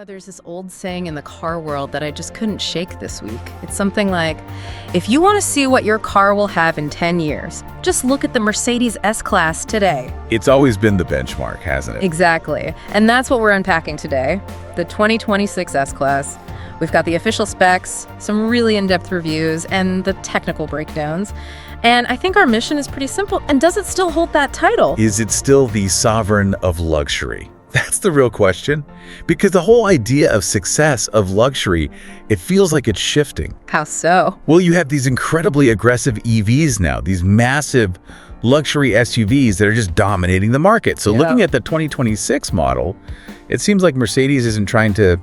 There's this old saying in the car world that I just couldn't shake this week. It's something like, if you want to see what your car will have in 10 years, just look at the Mercedes S-Class today. It's always been the benchmark, hasn't it? Exactly. And that's what we're unpacking today, the 2026 S-Class. We've got the official specs, some really in-depth reviews, and the technical breakdowns. And I think our mission is pretty simple. And does it still hold that title? Is it still the sovereign of luxury? That's the real question. Because the whole idea of success, of luxury, it feels like it's shifting. How so? Well, you have these incredibly aggressive EVs now, these massive luxury SUVs that are just dominating the market. So looking at the 2026 model, it seems like Mercedes isn't trying to,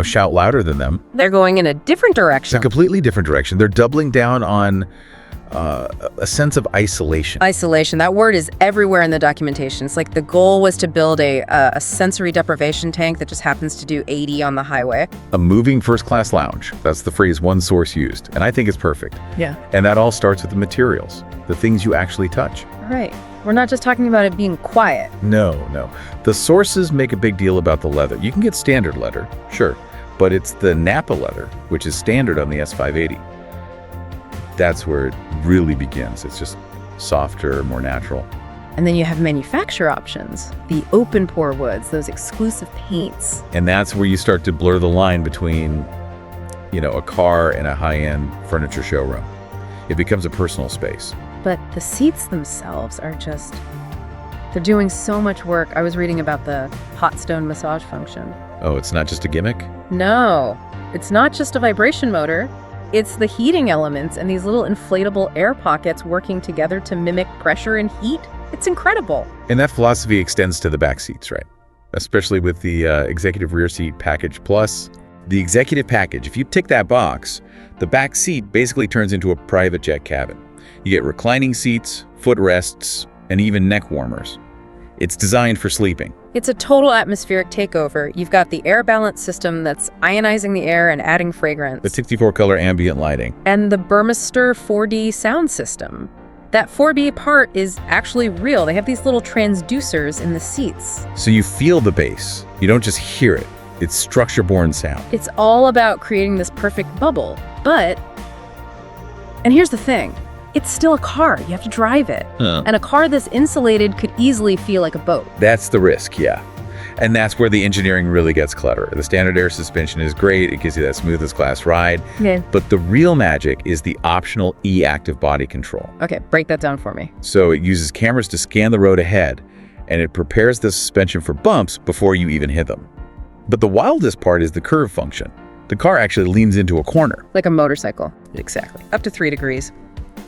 shout louder than them. They're going in a different direction. It's a completely different direction. They're doubling down on a sense of isolation. Isolation, that word is everywhere in the documentation. It's like the goal was to build a sensory deprivation tank that just happens to do 80 on the highway. A moving first-class lounge. That's the phrase one source used, and I think it's perfect. Yeah. And that all starts with the materials, the things you actually touch. Right. We're not just talking about it being quiet. No. The sources make a big deal about the leather. You can get standard leather, sure, but it's the Napa leather, which is standard on the S580. That's where it really begins. It's just softer, more natural. And then you have manufacturer options, the open pore woods, those exclusive paints. And that's where you start to blur the line between, a car and a high-end furniture showroom. It becomes a personal space. But the seats themselves are they're doing so much work. I was reading about the hot stone massage function. Oh, it's not just a gimmick? No, it's not just a vibration motor. It's the heating elements and these little inflatable air pockets working together to mimic pressure and heat. It's incredible. And that philosophy extends to the back seats, right? Especially with the Executive Rear Seat Package Plus. The Executive Package, if you tick that box, the back seat basically turns into a private jet cabin. You get reclining seats, footrests, and even neck warmers. It's designed for sleeping. It's a total atmospheric takeover. You've got the air balance system that's ionizing the air and adding fragrance. The 64-color ambient lighting. And the Burmester 4D sound system. That 4D part is actually real. They have these little transducers in the seats. So you feel the bass. You don't just hear it. It's structure-born sound. It's all about creating this perfect bubble. And here's the thing. It's still a car. You have to drive it. And a car this insulated could easily feel like a boat. That's the risk, yeah. And that's where the engineering really gets clever. The standard air suspension is great. It gives you that smoothest class ride. Okay. But the real magic is the optional e-active body control. Okay, break that down for me. So it uses cameras to scan the road ahead, and it prepares the suspension for bumps before you even hit them. But the wildest part is the curve function. The car actually leans into a corner. Like a motorcycle. Exactly. Up to 3 degrees.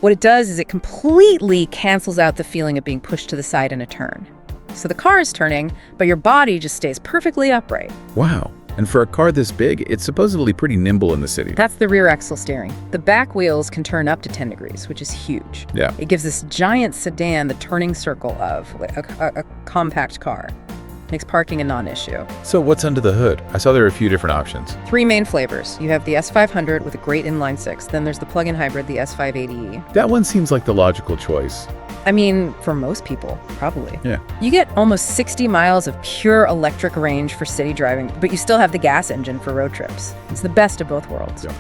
What it does is it completely cancels out the feeling of being pushed to the side in a turn. So the car is turning, but your body just stays perfectly upright. Wow. And for a car this big, it's supposedly pretty nimble in the city. That's the rear axle steering. The back wheels can turn up to 10 degrees, which is huge. Yeah. It gives this giant sedan the turning circle of a compact car. Makes parking a non-issue. So what's under the hood? I saw there are a few different options. 3 main flavors. You have the S500 with a great inline-6. Then there's the plug-in hybrid, the S580E. That one seems like the logical choice. I mean, for most people, probably. Yeah. You get almost 60 miles of pure electric range for city driving, but you still have the gas engine for road trips. It's the best of both worlds. Yeah.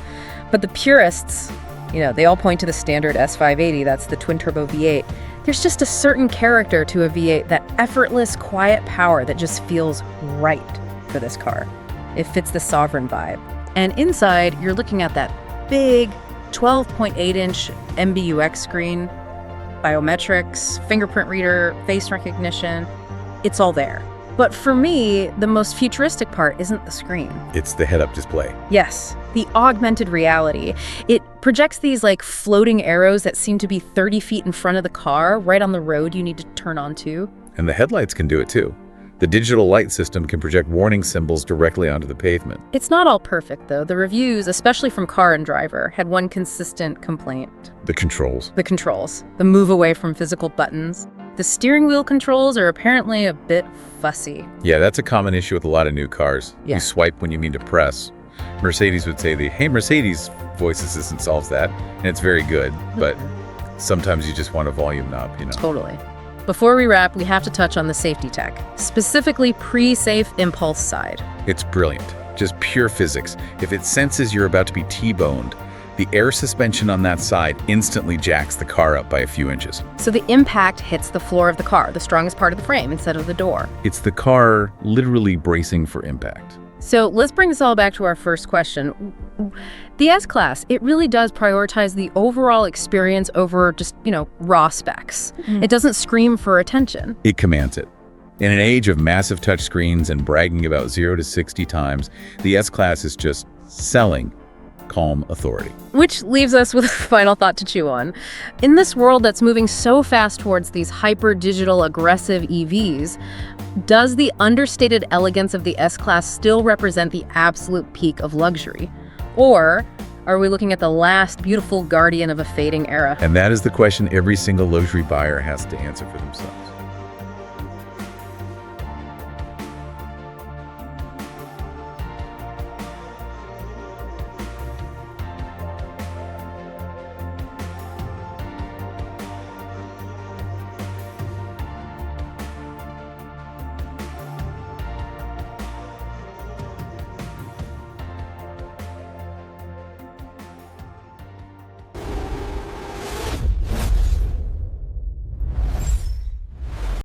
But the purists, they all point to the standard S580. That's the twin-turbo V8. There's just a certain character to a V8, that effortless, quiet power that just feels right for this car. It fits the sovereign vibe. And inside, you're looking at that big 12.8-inch MBUX screen, biometrics, fingerprint reader, face recognition. It's all there. But for me, the most futuristic part isn't the screen. It's the head-up display. Yes, the augmented reality. It projects these floating arrows that seem to be 30 feet in front of the car, right on the road you need to turn onto. And the headlights can do it too. The digital light system can project warning symbols directly onto the pavement. It's not all perfect, though. The reviews, especially from Car and Driver, had one consistent complaint. The controls. The controls. The move away from physical buttons. The steering wheel controls are apparently a bit fussy. Yeah, that's a common issue with a lot of new cars. Yeah. You swipe when you mean to press. Mercedes would say the "Hey Mercedes" voice assistant solves that, and it's very good, but sometimes you just want a volume knob, Totally. Before we wrap, we have to touch on the safety tech, specifically pre-safe impulse side. It's brilliant. just pure physics. If it senses you're about to be T-boned, the air suspension on that side instantly jacks the car up by a few inches. So the impact hits the floor of the car, the strongest part of the frame, instead of the door. It's the car literally bracing for impact. So let's bring this all back to our first question. The S-Class, it really does prioritize the overall experience over just, raw specs. It doesn't scream for attention. It commands it. In an age of massive touchscreens and bragging about 0 to 60 times, the S-Class is just selling calm authority. Which leaves us with a final thought to chew on. In this world that's moving so fast towards these hyper-digital, aggressive EVs, does the understated elegance of the S-Class still represent the absolute peak of luxury? Or are we looking at the last beautiful guardian of a fading era? And that is the question every single luxury buyer has to answer for themselves.